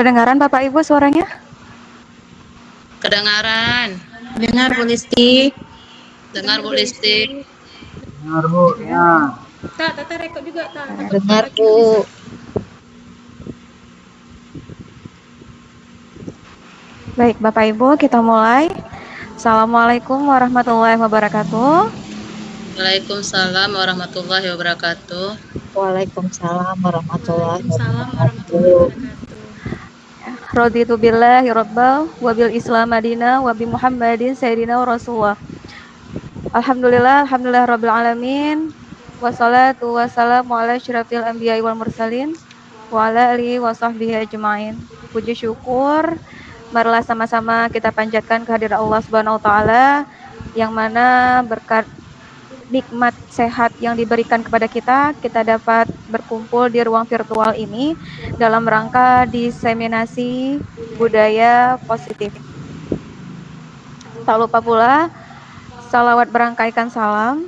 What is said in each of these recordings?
Kedengaran Bapak Ibu suaranya? Kedengaran. Dengar Bu Listi. Dengar Bu Listi. Dengar Bu, ya. Tata rekod juga, Tata. Dengar Bu. Baik Bapak Ibu, kita mulai. Assalamualaikum warahmatullahi wabarakatuh. Waalaikumsalam warahmatullahi wabarakatuh. Waalaikumsalam warahmatullahi Waalaikumsalam wabarakatuh. Raditu billahi rabbal wa bil islam madina wa bi Muhammadin sayyidina wa rasulullah. Alhamdulillah rabbil alamin. Wassalatu wassalamu ala asyrafil anbiya'i wal mursalin wa ala alihi wa sahbihi ajmain. Puji syukur marilah sama-sama kita panjatkan kehadirat Allah Subhanahu wa taala yang mana berkat nikmat sehat yang diberikan kepada kita dapat berkumpul di ruang virtual ini dalam rangka diseminasi budaya positif. Tak lupa pula salawat berangkaikan salam,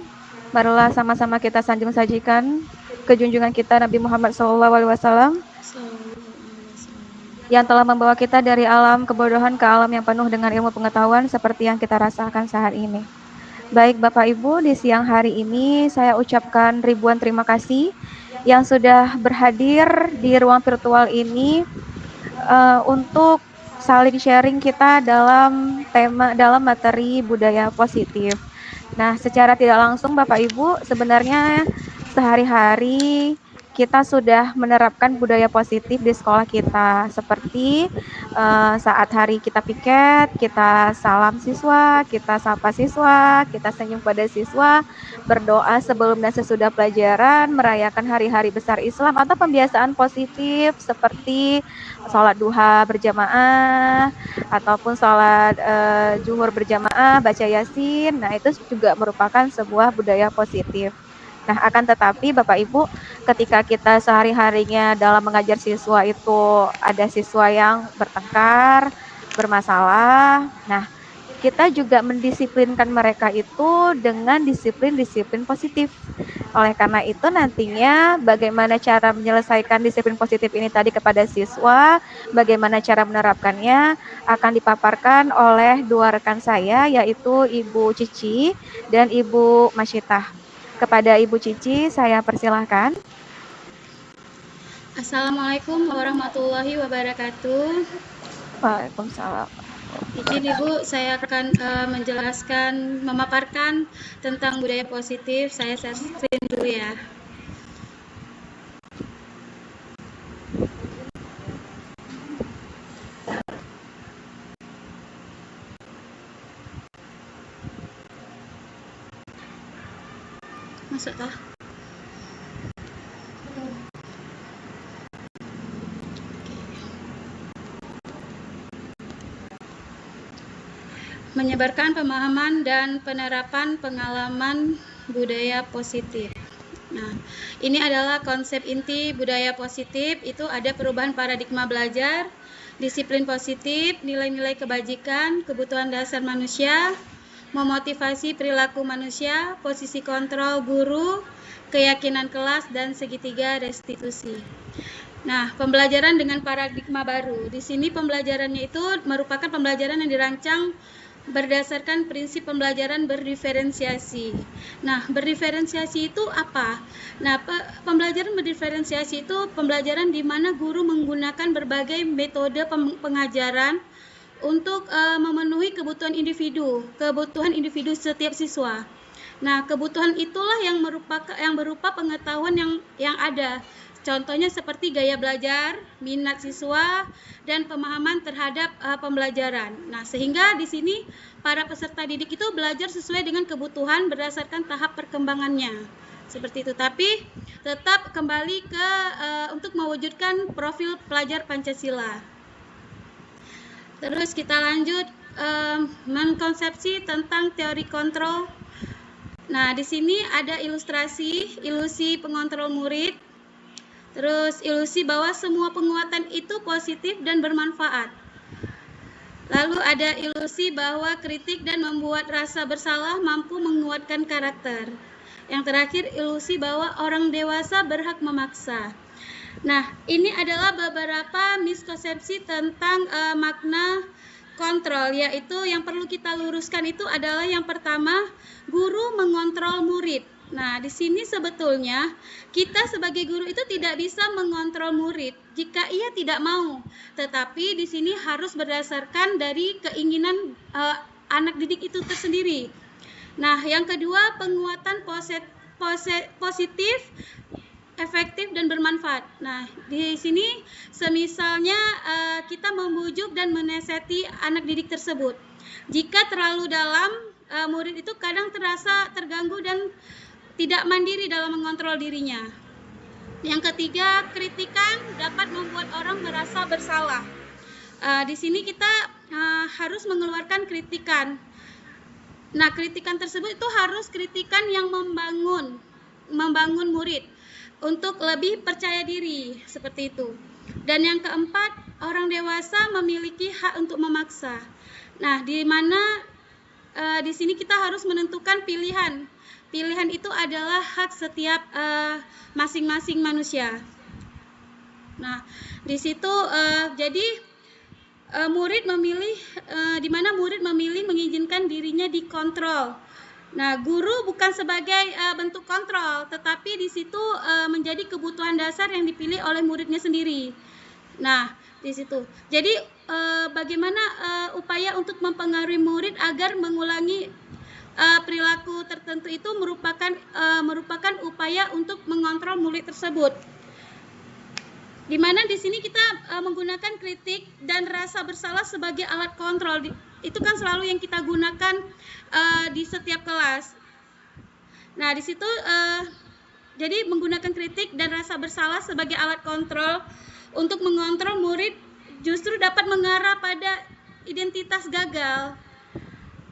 marilah sama-sama kita sanjung-sajikan ke junjungan kita Nabi Muhammad SAW yang telah membawa kita dari alam kebodohan ke alam yang penuh dengan ilmu pengetahuan seperti yang kita rasakan saat ini. Baik Bapak Ibu, di siang hari ini saya ucapkan ribuan terima kasih yang sudah berhadir di ruang virtual ini untuk saling sharing kita dalam materi budaya positif. Nah, secara tidak langsung Bapak Ibu, sebenarnya sehari-hari kita sudah menerapkan budaya positif di sekolah kita, seperti saat hari kita piket, kita salam siswa, kita sapa siswa, kita senyum pada siswa, berdoa sebelum dan sesudah pelajaran, merayakan hari-hari besar Islam, atau pembiasaan positif seperti sholat duha berjamaah, ataupun sholat zuhur berjamaah, baca yasin. Nah, itu juga merupakan sebuah budaya positif. Nah, akan tetapi Bapak Ibu, ketika kita sehari-harinya dalam mengajar siswa itu ada siswa yang bertengkar, bermasalah. Nah, kita juga mendisiplinkan mereka itu dengan disiplin-disiplin positif. Oleh karena itu nantinya bagaimana cara menyelesaikan disiplin positif ini tadi kepada siswa, bagaimana cara menerapkannya akan dipaparkan oleh dua rekan saya, yaitu Ibu Cici dan Ibu Masyitah. Kepada Ibu Cici, saya persilahkan. Assalamualaikum warahmatullahi wabarakatuh. Waalaikumsalam. Izin Ibu, saya akan memaparkan tentang budaya positif. Saya screen dulu ya. Masuk kah? Menyebarkan pemahaman dan penerapan pengalaman budaya positif. Nah, ini adalah konsep inti budaya positif, itu ada perubahan paradigma belajar, disiplin positif, nilai-nilai kebajikan, kebutuhan dasar manusia, memotivasi perilaku manusia, posisi kontrol guru, keyakinan kelas, dan segitiga restitusi. Nah, pembelajaran dengan paradigma baru. Di sini pembelajarannya itu merupakan pembelajaran yang dirancang berdasarkan prinsip pembelajaran berdiferensiasi. Nah, berdiferensiasi itu apa? Nah, pembelajaran berdiferensiasi itu pembelajaran di mana guru menggunakan berbagai metode pengajaran untuk memenuhi kebutuhan individu setiap siswa. Nah, kebutuhan itulah yang berupa pengetahuan yang ada. Contohnya seperti gaya belajar, minat siswa, dan pemahaman terhadap pembelajaran. Nah, sehingga di sini para peserta didik itu belajar sesuai dengan kebutuhan berdasarkan tahap perkembangannya. Seperti itu. Tapi tetap kembali ke untuk mewujudkan profil pelajar Pancasila. Terus kita lanjut mengkonsepsi tentang teori kontrol. Nah, di sini ada ilustrasi ilusi pengontrol murid. Terus ilusi bahwa semua penguatan itu positif dan bermanfaat. Lalu ada ilusi bahwa kritik dan membuat rasa bersalah mampu menguatkan karakter. Yang terakhir ilusi bahwa orang dewasa berhak memaksa. Nah, ini adalah beberapa miskonsepsi tentang makna kontrol, yaitu yang perlu kita luruskan itu adalah yang pertama, guru mengontrol murid. Nah, di sini sebetulnya kita sebagai guru itu tidak bisa mengontrol murid jika ia tidak mau. Tetapi di sini harus berdasarkan dari keinginan anak didik itu tersendiri. Nah, yang kedua, penguatan positif, efektif dan bermanfaat. Nah, di sini semisalnya kita membujuk dan menasihati anak didik tersebut. Jika terlalu dalam, murid itu kadang terasa terganggu dan tidak mandiri dalam mengontrol dirinya. Yang ketiga, kritikan dapat membuat orang merasa bersalah. Di sini kita harus mengeluarkan kritikan. Nah, kritikan tersebut itu harus kritikan yang membangun murid untuk lebih percaya diri, seperti itu. Dan yang keempat, orang dewasa memiliki hak untuk memaksa. Nah, di mana di sini kita harus menentukan pilihan. Pilihan itu adalah hak setiap masing-masing manusia. Nah, di situ jadi murid memilih, di mana murid memilih mengizinkan dirinya dikontrol. Nah, guru bukan sebagai bentuk kontrol, tetapi di situ menjadi kebutuhan dasar yang dipilih oleh muridnya sendiri. Nah, di situ. Jadi bagaimana upaya untuk mempengaruhi murid agar mengulangi perilaku tertentu itu merupakan upaya untuk mengontrol murid tersebut. Di mana di sini kita menggunakan kritik dan rasa bersalah sebagai alat kontrol. Itu kan selalu yang kita gunakan di setiap kelas. Nah, di situ jadi menggunakan kritik dan rasa bersalah sebagai alat kontrol untuk mengontrol murid justru dapat mengarah pada identitas gagal.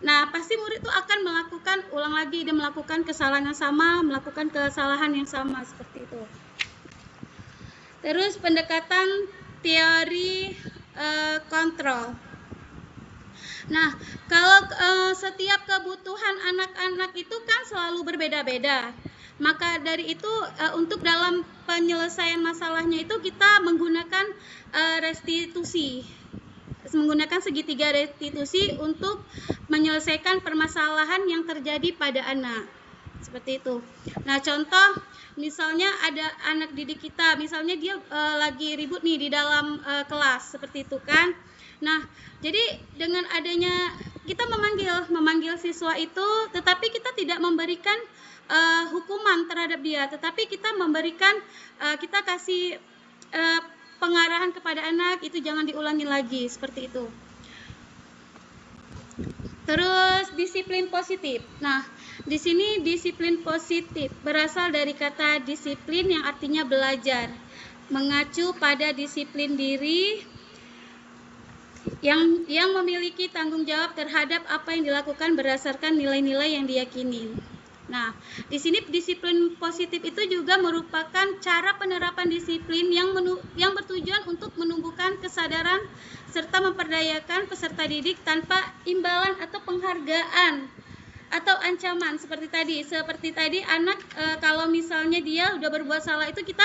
Nah, pasti murid itu akan melakukan ulang lagi, dia melakukan kesalahan yang sama, melakukan kesalahan yang sama, seperti itu. Terus pendekatan teori kontrol. Nah, kalau setiap kebutuhan anak-anak itu kan selalu berbeda-beda. Maka dari itu untuk dalam penyelesaian masalahnya itu kita menggunakan restitusi. Menggunakan segitiga restitusi untuk menyelesaikan permasalahan yang terjadi pada anak. Seperti itu. Nah, contoh misalnya ada anak didik kita, misalnya dia lagi ribut nih di dalam kelas, seperti itu kan. Nah, jadi dengan adanya kita memanggil siswa itu, tetapi kita tidak memberikan hukuman terhadap dia, tetapi kita memberikan kita kasih pengarahan kepada anak, itu jangan diulangi lagi, seperti itu. Terus disiplin positif. Nah, di sini disiplin positif berasal dari kata disiplin yang artinya belajar, mengacu pada disiplin diri yang memiliki tanggung jawab terhadap apa yang dilakukan berdasarkan nilai-nilai yang diyakini. Nah, di sini disiplin positif itu juga merupakan cara penerapan disiplin yang bertujuan untuk menumbuhkan kesadaran serta memperdayakan peserta didik tanpa imbalan atau penghargaan atau ancaman. Seperti tadi anak kalau misalnya dia udah berbuat salah itu kita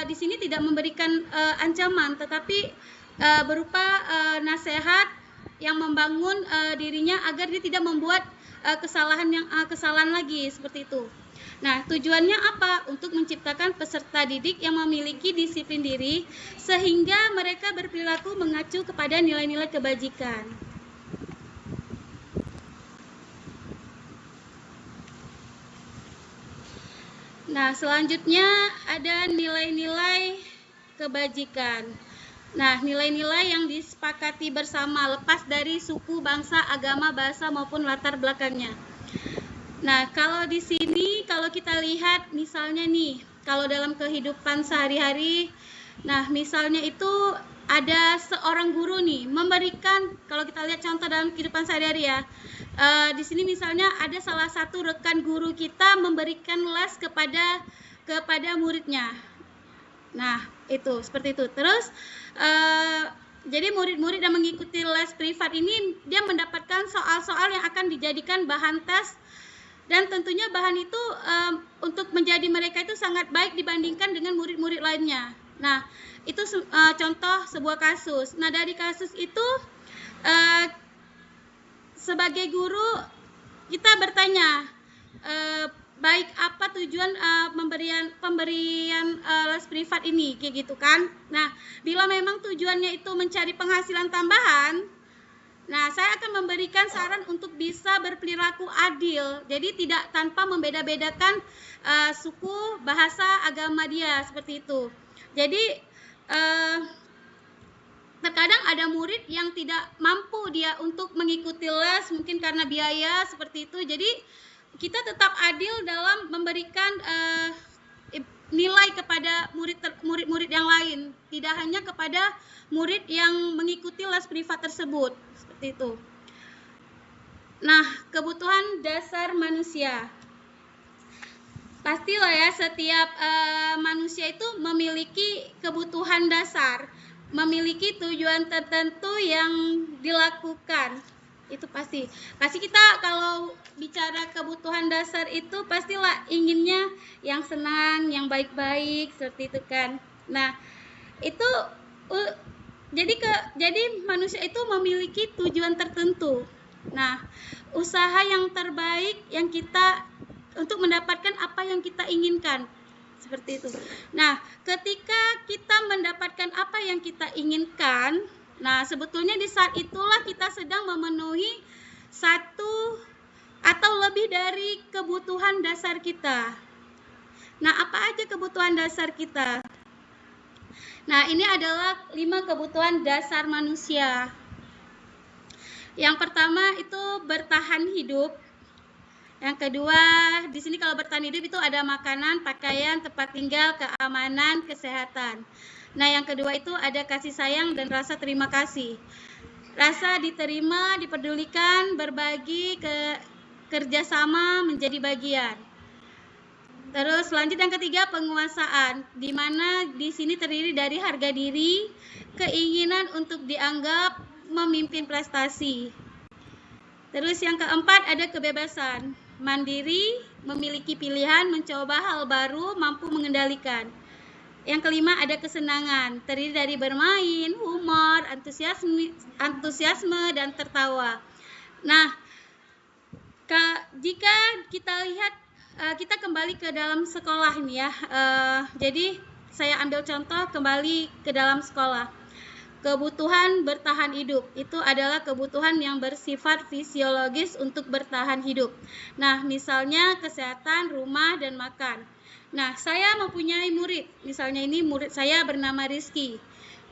di sini tidak memberikan ancaman, tetapi berupa nasihat yang membangun dirinya agar dia tidak membuat kesalahan lagi, seperti itu. Nah, tujuannya apa? Untuk menciptakan peserta didik yang memiliki disiplin diri sehingga mereka berperilaku mengacu kepada nilai-nilai kebajikan. Nah, selanjutnya ada nilai-nilai kebajikan. Nah, nilai-nilai yang disepakati bersama lepas dari suku, bangsa, agama, bahasa maupun latar belakangnya. Nah, kalau di sini kalau kita lihat misalnya nih, kalau dalam kehidupan sehari-hari, nah misalnya itu ada seorang guru nih memberikan, kalau kita lihat contoh dalam kehidupan sehari-hari ya, di sini misalnya ada salah satu rekan guru kita memberikan les kepada muridnya. Nah, itu seperti itu. Terus jadi murid-murid yang mengikuti les privat ini dia mendapatkan soal-soal yang akan dijadikan bahan tes, dan tentunya bahan itu untuk menjadi mereka itu sangat baik dibandingkan dengan murid-murid lainnya. Nah, itu contoh sebuah kasus. Nah, dari kasus itu sebagai guru kita bertanya, baik apa tujuan pemberian les privat ini, kayak gitu kan. Nah, bila memang tujuannya itu mencari penghasilan tambahan, nah saya akan memberikan saran untuk bisa berperilaku adil, jadi tidak tanpa membeda-bedakan suku, bahasa, agama dia, seperti itu. Jadi terkadang ada murid yang tidak mampu dia untuk mengikuti les, mungkin karena biaya, seperti itu. Jadi kita tetap adil dalam memberikan nilai kepada murid-murid yang lain, tidak hanya kepada murid yang mengikuti les privat tersebut, seperti itu. Nah, kebutuhan dasar manusia. Pastilah ya, setiap manusia itu memiliki kebutuhan dasar, memiliki tujuan tertentu yang dilakukan. Itu pasti kita kalau bicara kebutuhan dasar itu pastilah inginnya yang senang, yang baik-baik, seperti itu kan. Nah, itu jadi manusia itu memiliki tujuan tertentu. Nah, usaha yang terbaik yang kita untuk mendapatkan apa yang kita inginkan, seperti itu. Nah, ketika kita mendapatkan apa yang kita inginkan, nah sebetulnya di saat itulah kita sedang memenuhi satu atau lebih dari kebutuhan dasar kita. Nah, apa aja kebutuhan dasar kita? Nah, ini adalah 5 kebutuhan dasar manusia. Yang pertama itu bertahan hidup. Yang kedua, di sini kalau bertahan hidup itu ada makanan, pakaian, tempat tinggal, keamanan, kesehatan. Nah, yang kedua itu ada kasih sayang dan rasa terima kasih. Rasa diterima, dipedulikan, berbagi, kerjasama, menjadi bagian. Terus lanjut yang ketiga, penguasaan, di mana di sini terdiri dari harga diri, keinginan untuk dianggap, memimpin prestasi. Terus yang keempat ada kebebasan, mandiri, memiliki pilihan, mencoba hal baru, mampu mengendalikan. Yang kelima ada kesenangan, terdiri dari bermain, humor, antusiasme dan tertawa. Nah, jika kita lihat, kita kembali ke dalam sekolah ini ya. Jadi saya ambil contoh kembali ke dalam sekolah. Kebutuhan bertahan hidup itu adalah kebutuhan yang bersifat fisiologis untuk bertahan hidup. Nah, misalnya kesehatan, rumah, dan makan. Nah, saya mempunyai murid. Misalnya ini murid saya bernama Rizky.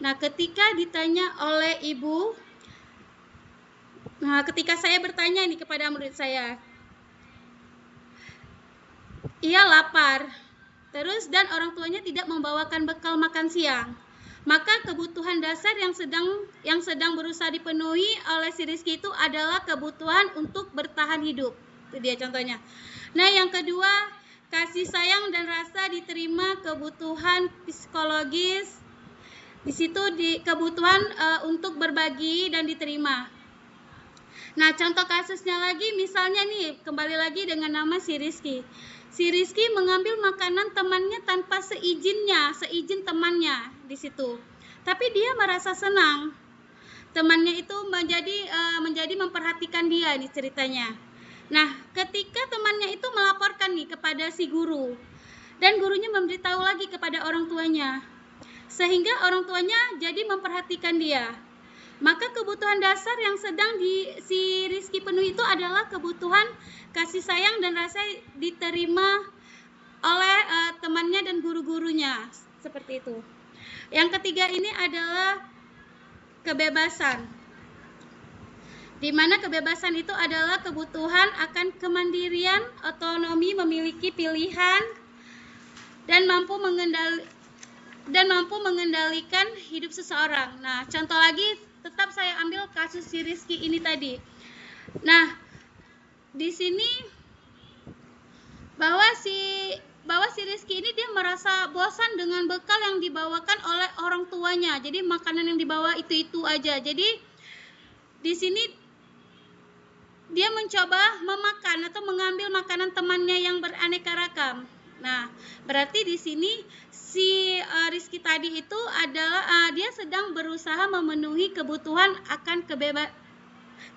Nah, ketika ditanya oleh ibu, ketika saya bertanya nih kepada murid saya, ia lapar, terus dan orang tuanya tidak membawakan bekal makan siang. Maka kebutuhan dasar yang sedang berusaha dipenuhi oleh si Rizky itu adalah kebutuhan untuk bertahan hidup. Itu dia contohnya. Nah, yang kedua, kasih sayang dan rasa diterima, kebutuhan psikologis. Di situ kebutuhan untuk berbagi dan diterima. Nah, contoh kasusnya lagi, misalnya nih, kembali lagi dengan nama si Rizky. Si Rizky mengambil makanan temannya tanpa seizin temannya di situ. Tapi dia merasa senang. Temannya itu menjadi memperhatikan dia nih ceritanya. Nah, ketika temannya itu melaporkan nih kepada si guru, dan gurunya memberitahu lagi kepada orang tuanya, sehingga orang tuanya jadi memperhatikan dia. Maka kebutuhan dasar yang sedang si Rizky penuhi itu adalah kebutuhan kasih sayang dan rasa diterima oleh temannya dan guru-gurunya, seperti itu. Yang ketiga ini adalah kebebasan, di mana kebebasan itu adalah kebutuhan akan kemandirian, otonomi, memiliki pilihan, dan mampu mengendalikan hidup seseorang. Nah, contoh lagi tetap saya ambil kasus si Rizky ini tadi. Nah, di sini bahwa si Rizky ini dia merasa bosan dengan bekal yang dibawakan oleh orang tuanya. Jadi makanan yang dibawa itu aja. Jadi di sini dia mencoba memakan atau mengambil makanan temannya yang beraneka ragam. Nah, berarti di sini si Rizky tadi itu adalah dia sedang berusaha memenuhi kebutuhan akan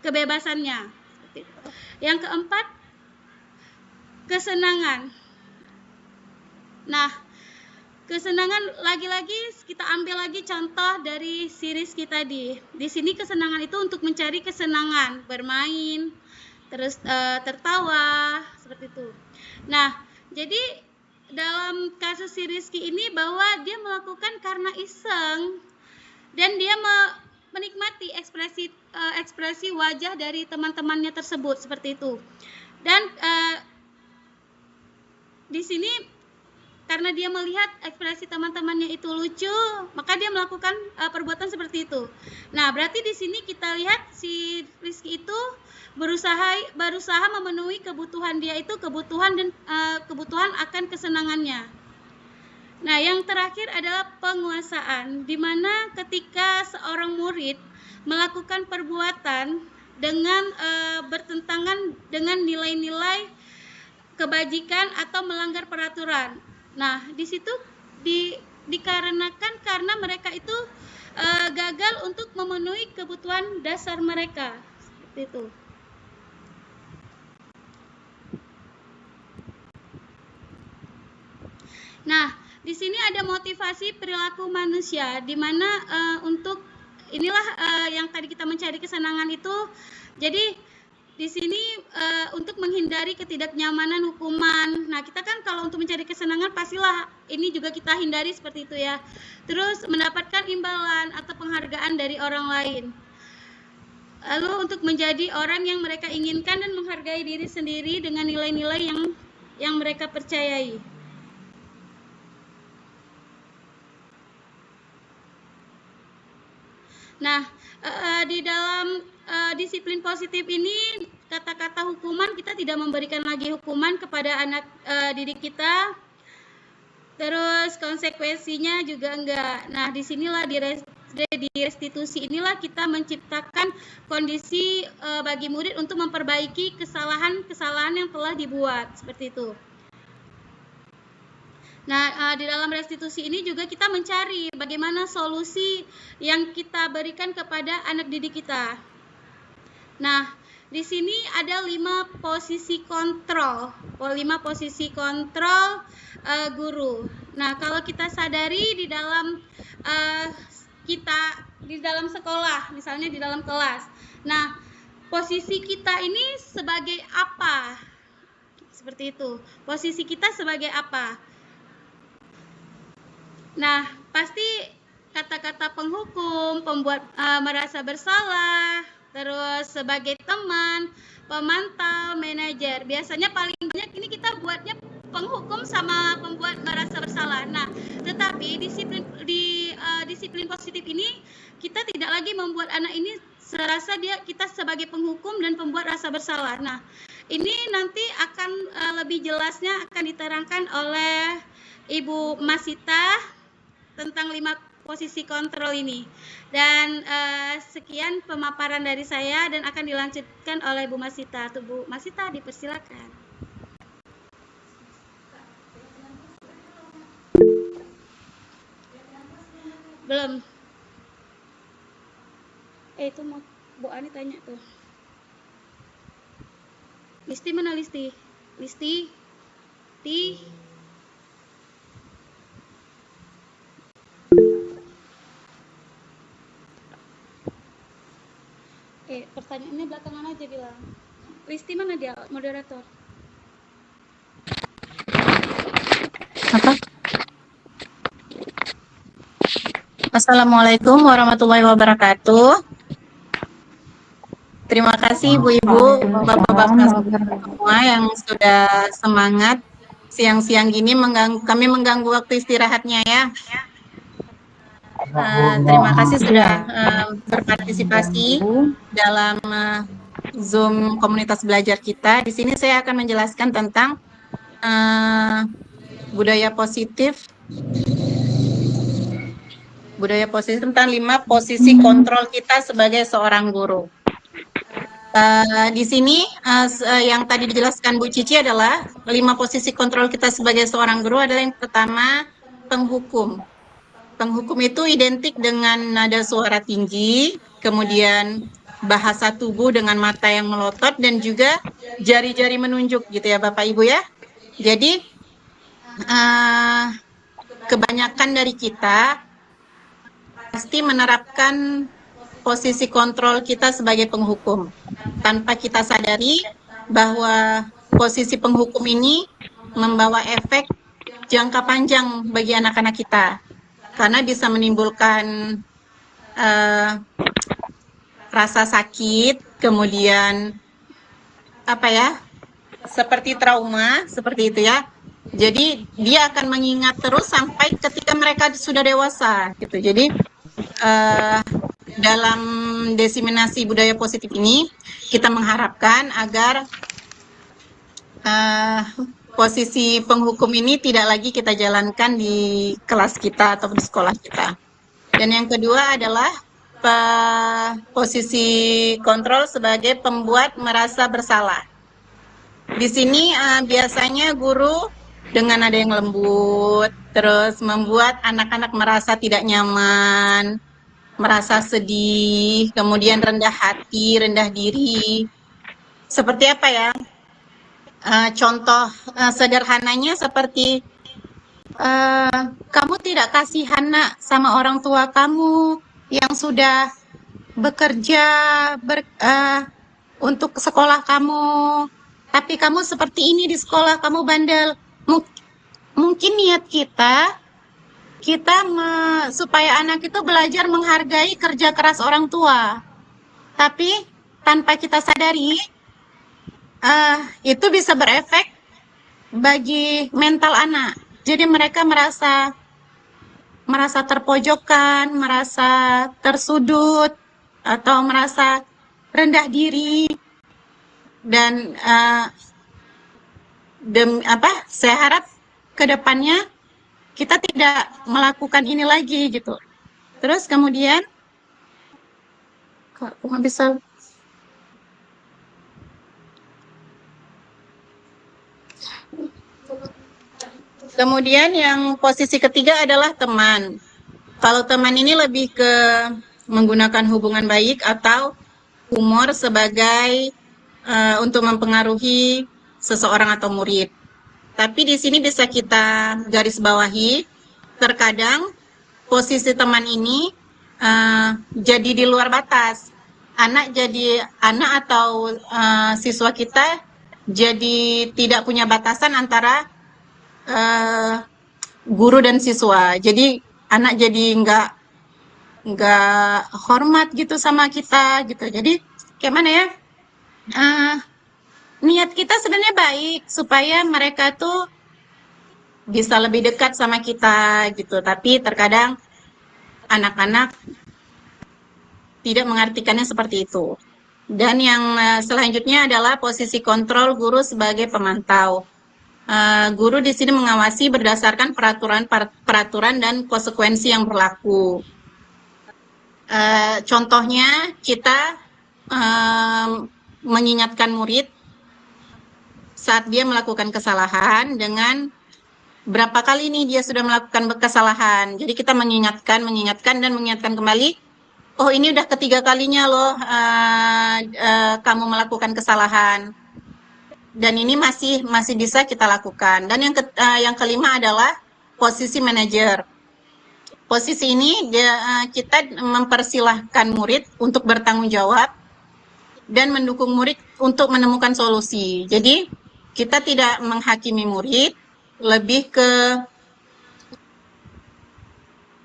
kebebasannya. Yang keempat, kesenangan. Nah, kesenangan lagi-lagi kita ambil lagi contoh dari si Rizky tadi. Di sini kesenangan itu untuk mencari kesenangan, bermain, terus tertawa, seperti itu. Nah, jadi dalam kasus si Rizky ini bahwa dia melakukan karena iseng dan dia menikmati ekspresi wajah dari teman-temannya tersebut seperti itu. Dan di sini karena dia melihat ekspresi teman-temannya itu lucu, maka dia melakukan perbuatan seperti itu. Nah, berarti di sini kita lihat si Rizky itu berusaha memenuhi kebutuhan dia itu, kebutuhan akan kesenangannya. Nah, yang terakhir adalah penguasaan, di mana ketika seorang murid melakukan perbuatan dengan bertentangan dengan nilai-nilai kebajikan atau melanggar peraturan. Nah, di situ dikarenakan karena mereka itu gagal untuk memenuhi kebutuhan dasar mereka, seperti itu. Nah, di sini ada motivasi perilaku manusia, di mana untuk inilah yang tadi kita mencari kesenangan itu. Jadi di sini untuk menghindari ketidaknyamanan hukuman. Nah, kita kan kalau untuk mencari kesenangan pastilah ini juga kita hindari seperti itu ya. Terus mendapatkan imbalan atau penghargaan dari orang lain. Lalu untuk menjadi orang yang mereka inginkan dan menghargai diri sendiri dengan nilai-nilai yang mereka percayai. Nah, di dalam disiplin positif ini, kata-kata hukuman, kita tidak memberikan lagi hukuman kepada anak didik kita, terus konsekuensinya juga enggak. Nah, disinilah di restitusi inilah kita menciptakan kondisi bagi murid untuk memperbaiki kesalahan-kesalahan yang telah dibuat, seperti itu. Nah, di dalam restitusi ini juga kita mencari bagaimana solusi yang kita berikan kepada anak didik kita. Nah, di sini ada 5 posisi kontrol, 5 posisi kontrol guru. Nah, kalau kita sadari di dalam di dalam sekolah, misalnya di dalam kelas. Nah, posisi kita ini sebagai apa? Seperti itu. Posisi kita sebagai apa? Nah, pasti kata-kata penghukum, pembuat merasa bersalah, terus sebagai teman, pemantau, manajer. Biasanya paling banyak ini kita buatnya penghukum sama pembuat merasa bersalah. Nah, tetapi disiplin positif ini kita tidak lagi membuat anak ini serasa kita sebagai penghukum dan pembuat rasa bersalah. Nah, ini nanti akan lebih jelasnya akan diterangkan oleh Ibu Masita tentang 5 posisi kontrol ini. Dan sekian pemaparan dari saya dan akan dilanjutkan oleh Bu Masita. Bu Masita, dipersilakan. Belum. Itu mau Bu Ani tanya tuh. Listi mana Listi? Listi? Pertanyaannya belakangan aja bilang. Listi mana dia, moderator? Apa? Assalamualaikum warahmatullahi wabarakatuh. Terima kasih Ibu-Ibu, Bapak-Bapak semua yang sudah semangat siang-siang gini kami mengganggu waktu istirahatnya ya. Terima kasih sudah berpartisipasi dalam Zoom komunitas belajar kita. Di sini saya akan menjelaskan tentang budaya positif tentang 5 posisi kontrol kita sebagai seorang guru. Di sini yang tadi dijelaskan Bu Cici adalah 5 posisi kontrol kita sebagai seorang guru adalah yang pertama penghukum. Penghukum itu identik dengan nada suara tinggi, kemudian bahasa tubuh dengan mata yang melotot dan juga jari-jari menunjuk gitu ya Bapak Ibu ya. Jadi kebanyakan dari kita pasti menerapkan posisi kontrol kita sebagai penghukum tanpa kita sadari bahwa posisi penghukum ini membawa efek jangka panjang bagi anak-anak kita karena bisa menimbulkan rasa sakit, kemudian seperti trauma, seperti itu ya. Jadi dia akan mengingat terus sampai ketika mereka sudah dewasa gitu. Jadi dalam diseminasi budaya positif ini kita mengharapkan agar posisi penghukum ini tidak lagi kita jalankan di kelas kita atau di sekolah kita. Dan yang kedua adalah posisi kontrol sebagai pembuat merasa bersalah. Di sini biasanya guru dengan nada yang lembut, terus membuat anak-anak merasa tidak nyaman, merasa sedih, kemudian rendah hati, rendah diri. Seperti apa ya? Contoh sederhananya seperti kamu tidak kasihan nak sama orang tua kamu yang sudah bekerja untuk sekolah kamu, tapi kamu seperti ini di sekolah, kamu bandel. Mungkin niat kita supaya anak itu belajar menghargai kerja keras orang tua, tapi tanpa kita sadari itu bisa berefek bagi mental anak. Jadi mereka merasa terpojokkan, merasa tersudut, atau merasa rendah diri. Dan saya harap ke depannya kita tidak melakukan ini lagi gitu. Terus kemudian kok nggak bisa. Kemudian yang posisi ketiga adalah teman. Kalau teman ini lebih ke menggunakan hubungan baik atau humor sebagai untuk mempengaruhi seseorang atau murid. Tapi di sini bisa kita garis bawahi, terkadang posisi teman ini jadi di luar batas. Anak atau siswa kita jadi tidak punya batasan antara guru dan siswa. Jadi anak jadi nggak hormat gitu sama kita gitu. Jadi gimana ya? Niat kita sebenarnya baik supaya mereka tuh bisa lebih dekat sama kita gitu. Tapi terkadang anak-anak tidak mengartikannya seperti itu. Dan yang selanjutnya adalah posisi kontrol guru sebagai pemantau. Guru di sini mengawasi berdasarkan peraturan dan konsekuensi yang berlaku. Contohnya kita mengingatkan murid saat dia melakukan kesalahan dengan berapa kali nih dia sudah melakukan kesalahan. Jadi kita mengingatkan dan mengingatkan kembali. Oh ini udah ketiga kalinya loh kamu melakukan kesalahan. Dan ini masih bisa kita lakukan. Dan yang kelima adalah posisi manajer. Posisi ini kita mempersilahkan murid untuk bertanggung jawab dan mendukung murid untuk menemukan solusi. Jadi kita tidak menghakimi murid, lebih ke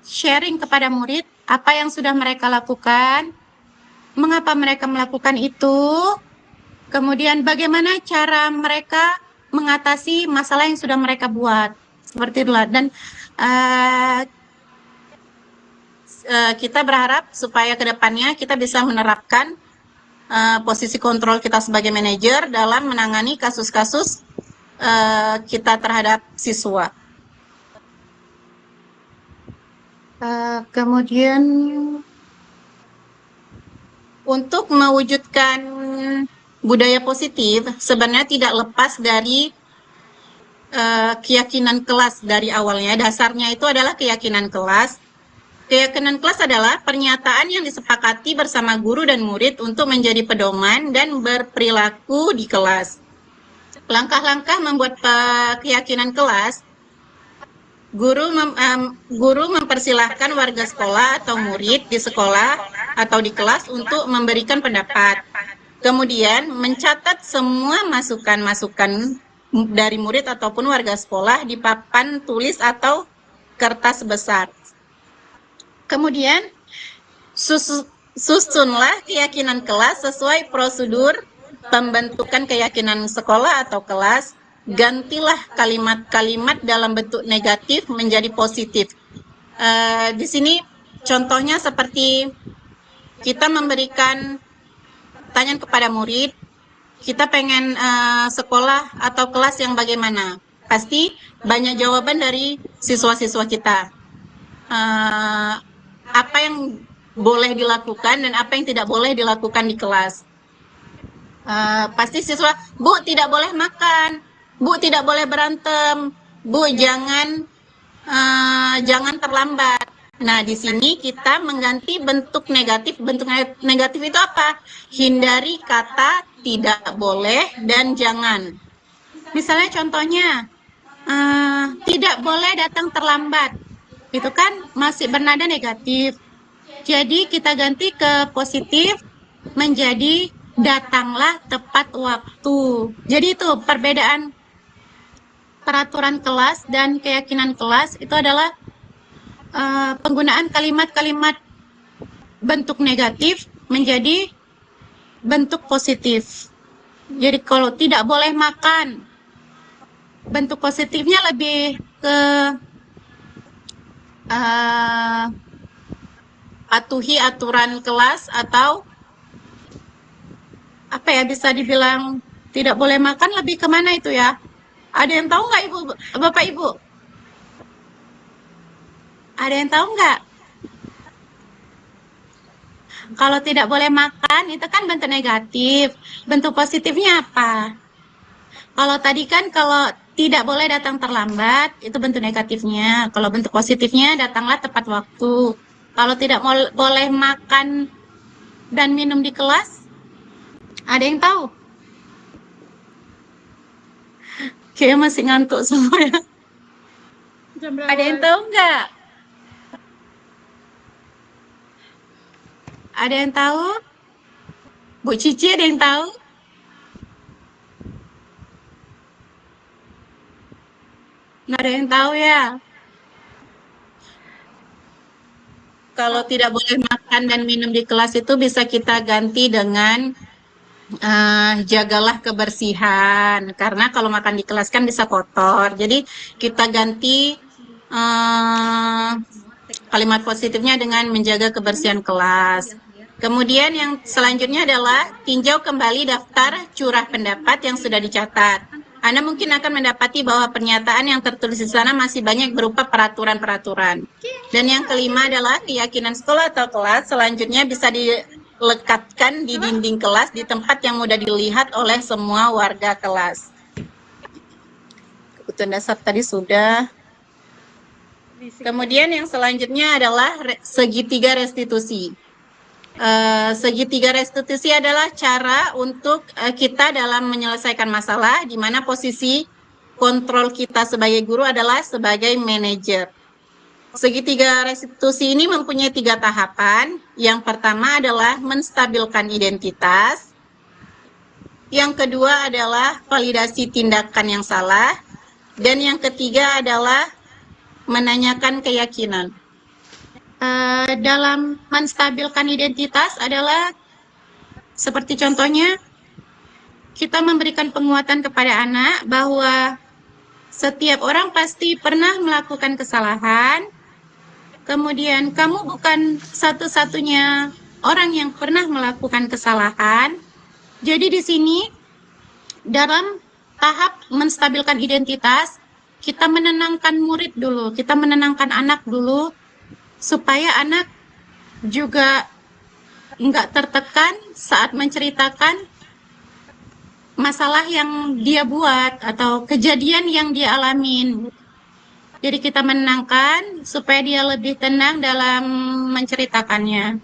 sharing kepada murid apa yang sudah mereka lakukan, mengapa mereka melakukan itu, kemudian bagaimana cara mereka mengatasi masalah yang sudah mereka buat. Seperti itulah. Dan kita berharap supaya ke depannya kita bisa menerapkan posisi kontrol kita sebagai manajer dalam menangani kasus-kasus kita terhadap siswa. Kemudian untuk mewujudkan pendidikan budaya positif sebenarnya tidak lepas dari keyakinan kelas dari awalnya. Dasarnya itu adalah keyakinan kelas. Keyakinan kelas adalah pernyataan yang disepakati bersama guru dan murid untuk menjadi pedoman dan berperilaku di kelas. Langkah-langkah membuat keyakinan kelas, guru mempersilahkan warga sekolah atau murid di sekolah atau di kelas untuk memberikan pendapat. Kemudian mencatat semua masukan-masukan dari murid ataupun warga sekolah di papan tulis atau kertas besar. Kemudian susunlah keyakinan kelas sesuai prosedur pembentukan keyakinan sekolah atau kelas. Gantilah kalimat-kalimat dalam bentuk negatif menjadi positif. Di sini contohnya seperti kita memberikan pertanyaan kepada murid, kita pengen sekolah atau kelas yang bagaimana? Pasti banyak jawaban dari siswa-siswa kita. Apa yang boleh dilakukan dan apa yang tidak boleh dilakukan di kelas. Pasti siswa, Bu tidak boleh makan, Bu tidak boleh berantem, Bu jangan terlambat. Nah, di sini kita mengganti bentuk negatif. Bentuk negatif itu apa? Hindari kata tidak boleh dan jangan. Misalnya contohnya, tidak boleh datang terlambat. Itu kan masih bernada negatif. Jadi kita ganti ke positif menjadi datanglah tepat waktu. Jadi itu perbedaan peraturan kelas dan keyakinan kelas itu adalah penggunaan kalimat-kalimat bentuk negatif menjadi bentuk positif. Jadi kalau tidak boleh makan, bentuk positifnya lebih ke patuhi aturan kelas atau apa ya, bisa dibilang tidak boleh makan lebih kemana itu ya? Ada yang tahu nggak Ibu, Bapak Ibu? Ada yang tahu nggak? Kalau tidak boleh makan itu kan bentuk negatif. Bentuk positifnya apa? Kalau tadi kan kalau tidak boleh datang terlambat, itu bentuk negatifnya. Kalau bentuk positifnya datanglah tepat waktu. Kalau tidak boleh makan dan minum di kelas, ada yang tahu? Kayaknya masih ngantuk semua ya. Ada yang tahu nggak? Ada yang tahu? Bu Cici ada yang tahu? Nggak ada yang tahu ya? Kalau tidak boleh makan dan minum di kelas itu bisa kita ganti dengan jagalah kebersihan, karena kalau makan di kelas kan bisa kotor. Jadi kita ganti kalimat positifnya dengan menjaga kebersihan kelas. Kemudian yang selanjutnya adalah tinjau kembali daftar curah pendapat yang sudah dicatat. Anda mungkin akan mendapati bahwa pernyataan yang tertulis di sana masih banyak berupa peraturan-peraturan. Dan yang kelima adalah keyakinan sekolah atau kelas selanjutnya bisa dilekatkan di dinding kelas di tempat yang mudah dilihat oleh semua warga kelas. Kebutuhan dasar tadi sudah. Kemudian yang selanjutnya adalah segitiga restitusi. Segitiga restitusi adalah cara untuk kita dalam menyelesaikan masalah, di mana posisi kontrol kita sebagai guru adalah sebagai manajer. Segitiga restitusi ini mempunyai 3 tahapan. Yang pertama adalah menstabilkan identitas. Yang kedua adalah validasi tindakan yang salah. Dan yang ketiga adalah menanyakan keyakinan. Dalam menstabilkan identitas adalah seperti contohnya kita memberikan penguatan kepada anak bahwa setiap orang pasti pernah melakukan kesalahan. Kemudian kamu bukan satu-satunya orang yang pernah melakukan kesalahan. Jadi di sini dalam tahap menstabilkan identitas kita menenangkan murid dulu, kita menenangkan anak dulu, supaya anak juga nggak tertekan saat menceritakan masalah yang dia buat atau kejadian yang dia alamin. Jadi kita menenangkan supaya dia lebih tenang dalam menceritakannya.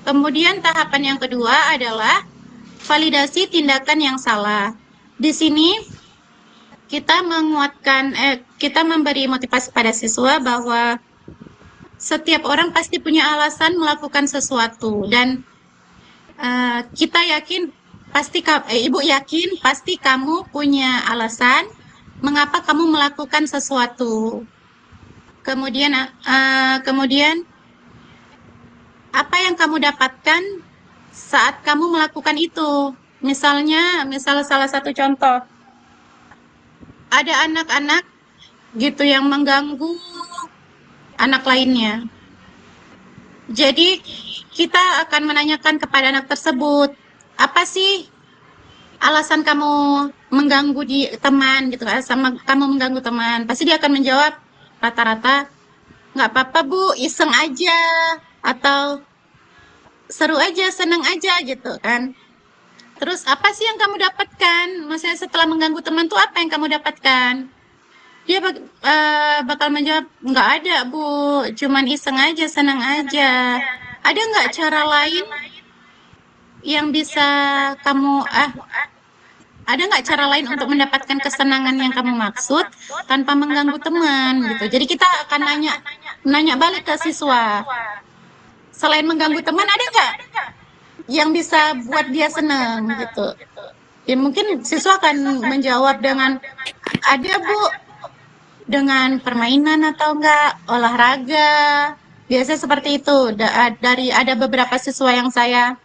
Kemudian tahapan yang kedua adalah validasi tindakan yang salah. Di sini kita kita memberi motivasi pada siswa bahwa setiap orang pasti punya alasan melakukan sesuatu dan kita yakin Ibu yakin pasti kamu punya alasan mengapa kamu melakukan sesuatu. Kemudian apa yang kamu dapatkan saat kamu melakukan itu? Misal salah satu contoh, ada anak-anak gitu yang mengganggu anak lainnya. Jadi kita akan menanyakan kepada anak tersebut, apa sih alasan kamu mengganggu teman gitu kan, sama kamu mengganggu teman? Pasti dia akan menjawab rata-rata, nggak apa-apa Bu, iseng aja, atau seru aja, seneng aja gitu kan. Terus apa sih yang kamu dapatkan? Maksudnya setelah mengganggu teman tuh apa yang kamu dapatkan? Dia bakal menjawab, nggak ada Bu, cuman iseng aja, senang aja. Ada nggak cara lain yang bisa kamu, ada nggak cara lain untuk mendapatkan kesenangan yang kamu maksud tanpa mengganggu teman gitu. Jadi kita akan nanya balik ke siswa. Selain mengganggu teman, ada nggak yang bisa buat dia senang gitu? Ya mungkin siswa akan menjawab dengan, ada Bu, dengan permainan atau enggak, olahraga. Biasanya seperti itu. Dari ada beberapa siswa yang saya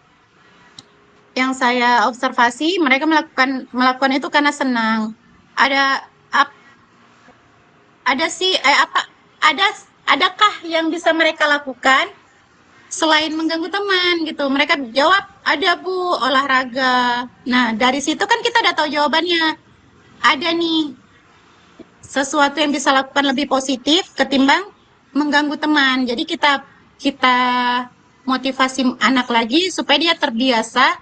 observasi, mereka melakukan itu karena senang. Ada ada sih adakah yang bisa mereka lakukan selain mengganggu teman gitu? Mereka jawab, ada Bu, olahraga. Nah, dari situ kan kita udah tahu jawabannya. Ada nih sesuatu yang bisa lakukan lebih positif ketimbang mengganggu teman. Jadi kita motivasi anak lagi supaya dia terbiasa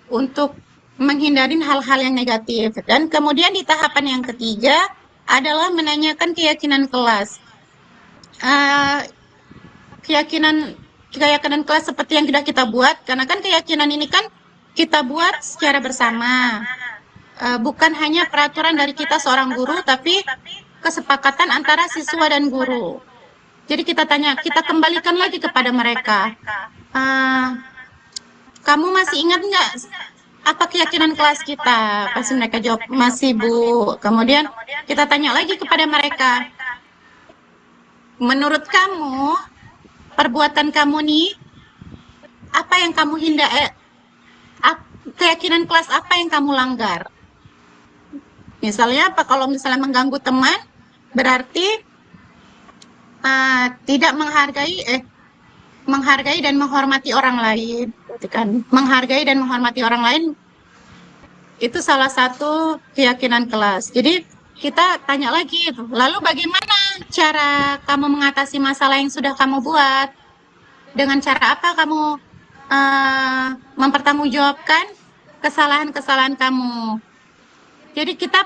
untuk menghindari hal-hal yang negatif. Dan kemudian di tahapan yang ketiga adalah menanyakan keyakinan kelas. Keyakinan kelas seperti yang sudah kita buat, karena kan keyakinan ini kan kita buat secara bersama. Bukan hanya peraturan dari kita seorang guru, tapi kesepakatan antara siswa dan guru. Jadi kita kembalikan lagi kepada mereka. Kamu masih ingat nggak apa keyakinan kelas kita? Pasti mereka jawab, masih Bu. Kemudian kita tanya lagi kepada mereka, menurut kamu, perbuatan kamu nih, apa yang kamu keyakinan kelas apa yang kamu langgar? Misalnya kalau misalnya mengganggu teman, berarti tidak menghargai dan menghormati orang lain, gitu kan? Menghargai dan menghormati orang lain itu salah satu keyakinan kelas. Jadi kita tanya lagi, lalu bagaimana cara kamu mengatasi masalah yang sudah kamu buat? Dengan cara apa kamu mempertanggungjawabkan kesalahan-kesalahan kamu? Jadi kita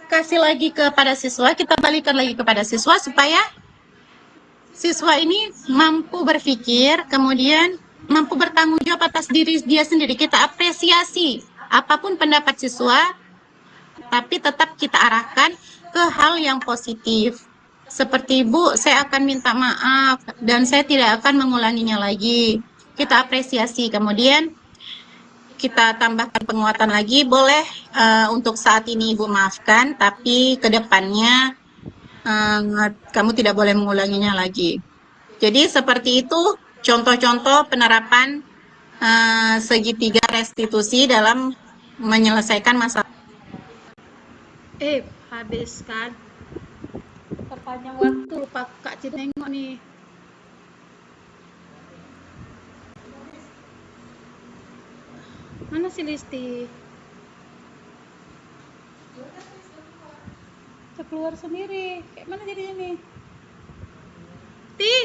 kasih lagi kepada siswa, kita balikan lagi kepada siswa supaya siswa ini mampu berpikir, kemudian mampu bertanggung jawab atas diri dia sendiri. Kita apresiasi apapun pendapat siswa, tapi tetap kita arahkan ke hal yang positif. Seperti Bu, saya akan minta maaf dan saya tidak akan mengulanginya lagi. Kita apresiasi, kemudian kita tambahkan penguatan lagi, boleh untuk saat ini Ibu maafkan, tapi ke depannya kamu tidak boleh mengulanginya lagi. Jadi seperti itu contoh-contoh penerapan segitiga restitusi dalam menyelesaikan masalah. Habis kan? Perpanjang waktu, lupa Kak Cid nengok nih. Mana si Listi? Kita keluar sendiri. Kayak mana jadinya nih? Ti!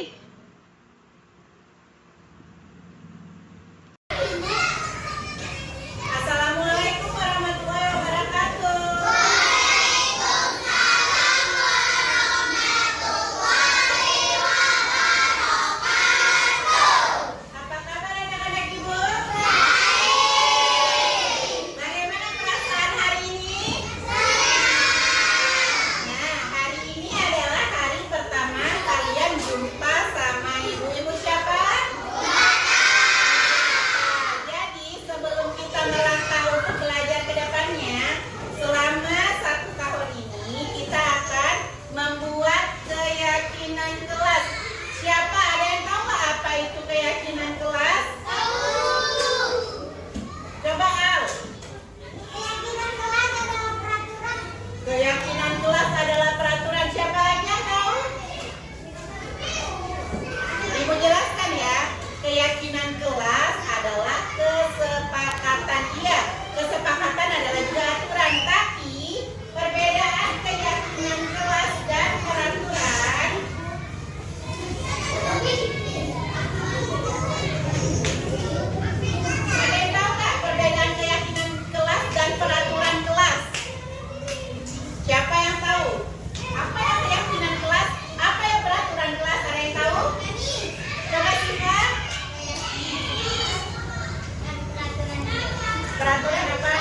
Peraturan apa?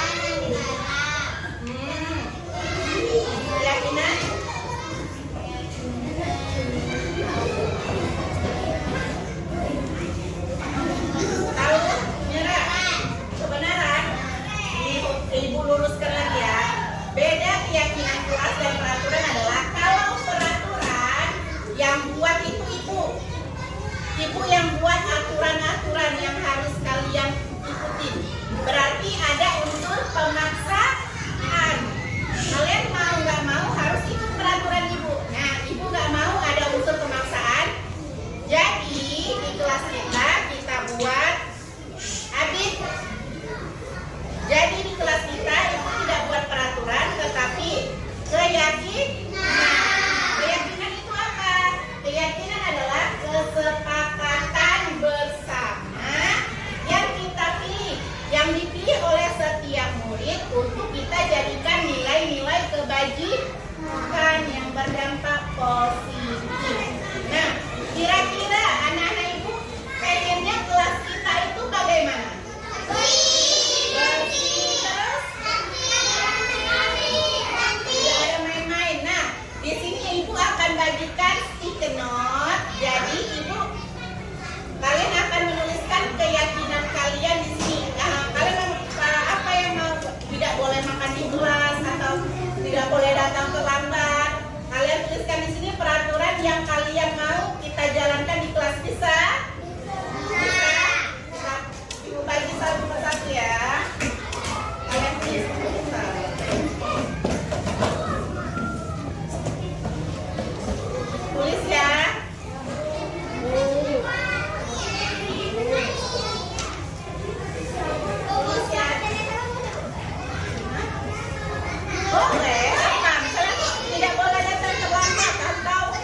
Keyakinan? Tahu? Nyerah? Kebenaran? Ibu luruskan lagi ya. Beda keyakinan kelas dan peraturan adalah kalau peraturan yang buat itu ibu. Ibu yang buat aturan-aturan yang harus kalian ikutin. Berarti ada unsur pemaksaan. Kalian mau nggak mau harus ikut peraturan ibu. Nah, ibu nggak mau ada unsur pemaksaan. Jadi di kelas kita buat Abid. Jadi di kelas kita ibu tidak buat peraturan, tetapi keyakinan. Keyakinan itu apa? Keyakinan adalah kesepakatan bersama yang kita pilih, yang dipilih oleh setiap murid untuk kita jadikan nilai-nilai kebajikan yang berdampak positif. Nah, kira-kira anak-anak ibu pengennya kelas kita itu bagaimana? Bersih terus, tidak ada main-main. Nah, di sini ibu akan bagikan sticky note. Jadi ibu, kalian akan menuliskan keyakinan kalian di sini. Nah, kalian apa yang mau? Tidak boleh makan di kelas atau tidak boleh datang terlambat. Kalian tuliskan di sini peraturan yang kalian mau kita jalankan di kelas. Bisa? Bisa? Ibu bagi satu persatu ya. Kalian tulis. Tulis ya. Tulis ya. Boleh. Apa? Misalnya tidak boleh datang terlambat atau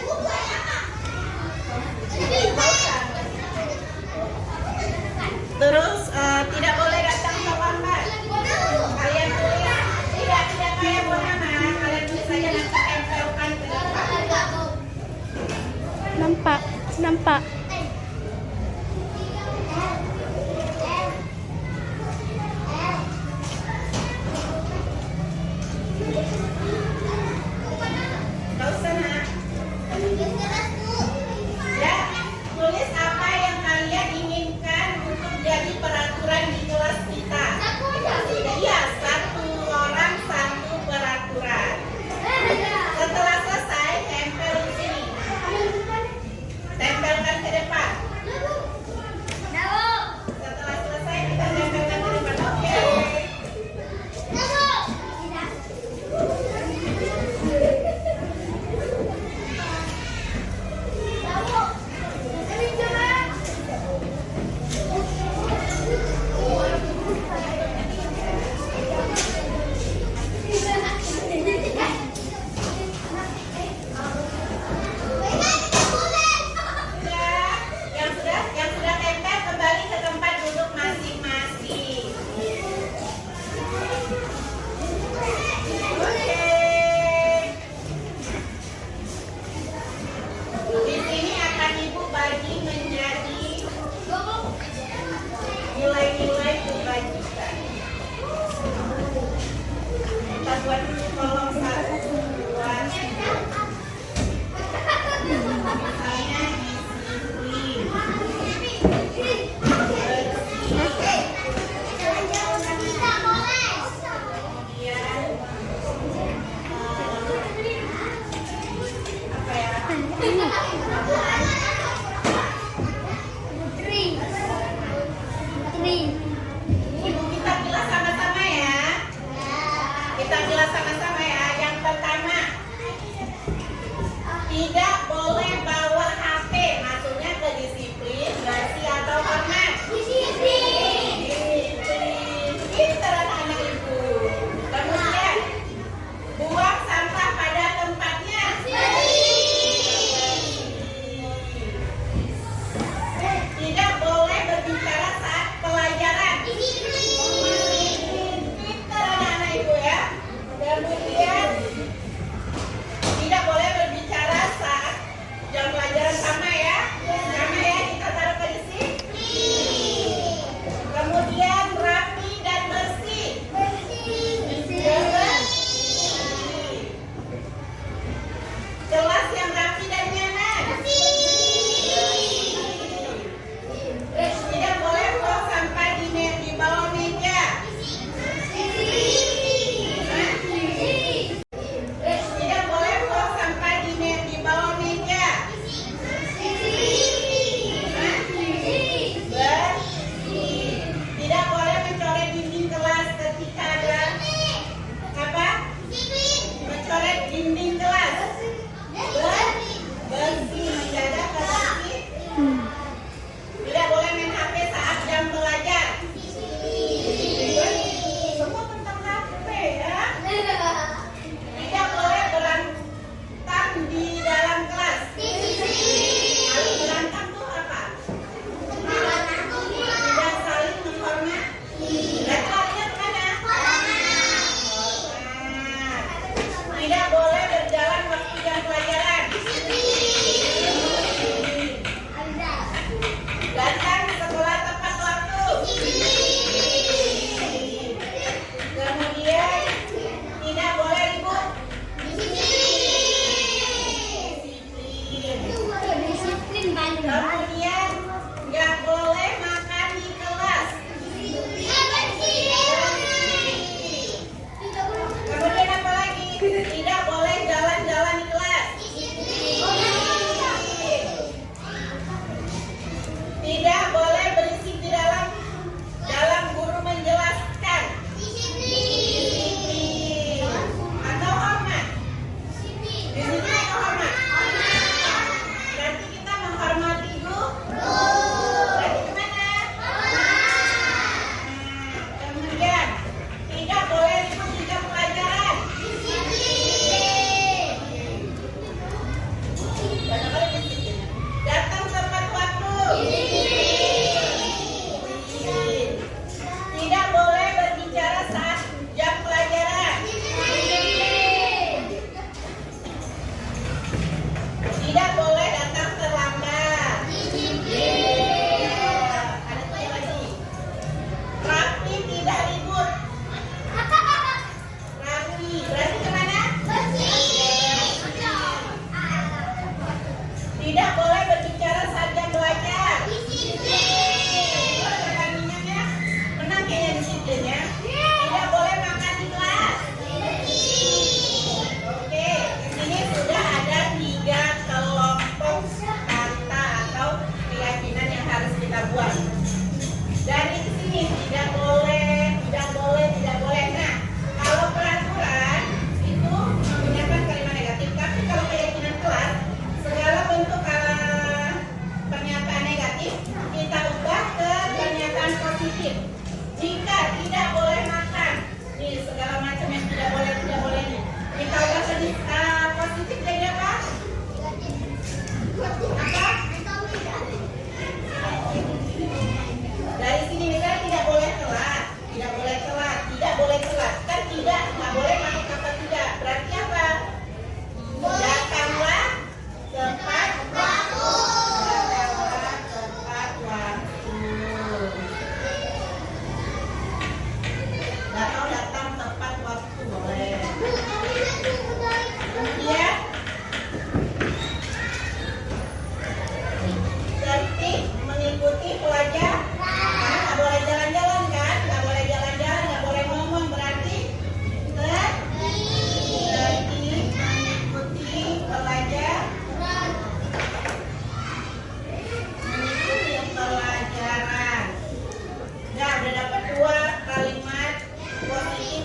terus tidak boleh datang terlambat. Kalian tulis tidak kayak Bonana. Kalian tulis saja nanti tempelkan ke depan. Nampak. Gak usah nak. Ya, tulis apa yang kalian inginkan untuk jadi peraturan di kelas kita. Iya, satu orang satu peraturan. Setelah selesai, tempel di sini. Tempelkan ke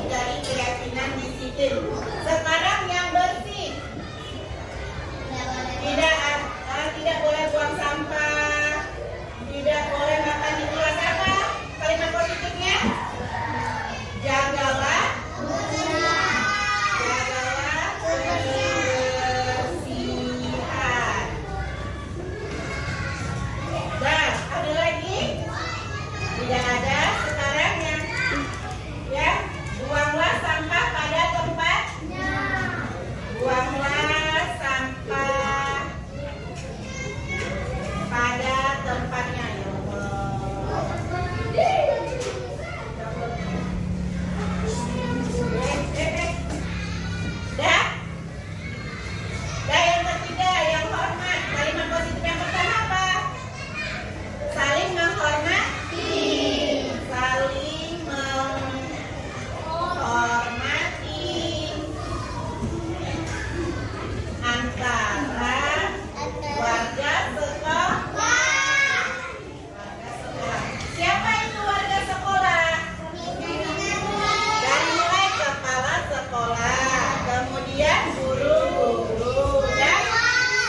dari keyakinan disiplin. Sekarang yang bersih. Tidak boleh buang sampah, tidak boleh makan di kelas apa? Kalimat positifnya? Jagalah kebersihan. Dan ada lagi? Tidak ada. Sekarang yang ya, buanglah sampah pada tempatnya. Buanglah sampah pada tempatnya, ya Allah. Dah. Dan yang ketiga, yang hormat. Kalimat positif yang pertama apa? Saling menghormati. Saling menghormati antara warga sekolah. Siapa itu warga sekolah? Dari mulai kepala sekolah, kemudian guru-guru dan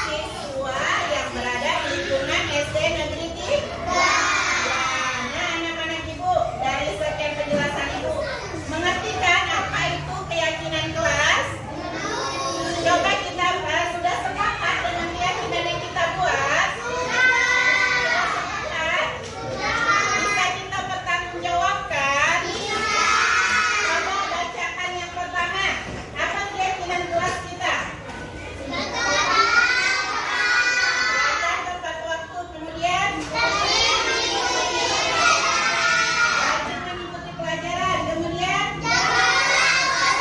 siswa yang berada di lingkungan SD Negeri 3. Nah, anak-anak ibu, dari sekian penjelasan ibu, mengerti kan apa itu keyakinan kelas? Coba kita sudah sepakat dengan keyakinan yang kita buat? Sudah sepakat? Bisa kita bertanggungjawabkan? Coba bacakan yang pertama. Apa keyakinan kelas kita? Belajar tepat waktu, kemudian rajin mengikuti pelajaran, kemudian selanjutnya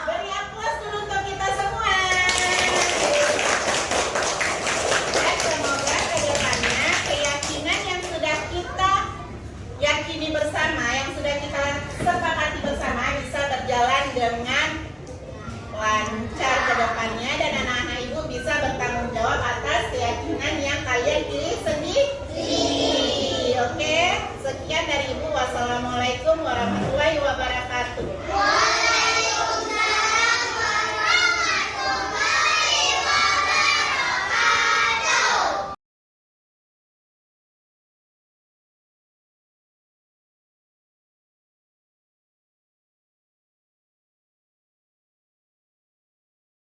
beri aplaus dulu untuk kita semua. Dan semoga ke depannya keyakinan yang sudah kita yakini bersama, yang sudah kita sepakati bersama bisa berjalan dengan lancar ke depannya dan anak-anak ibu bisa bertanggung jawab atas keyakinan yang kalian pilih sendiri. Oke, sekian dari ibu. Wassalamualaikum warahmatullahi wabarakatuh.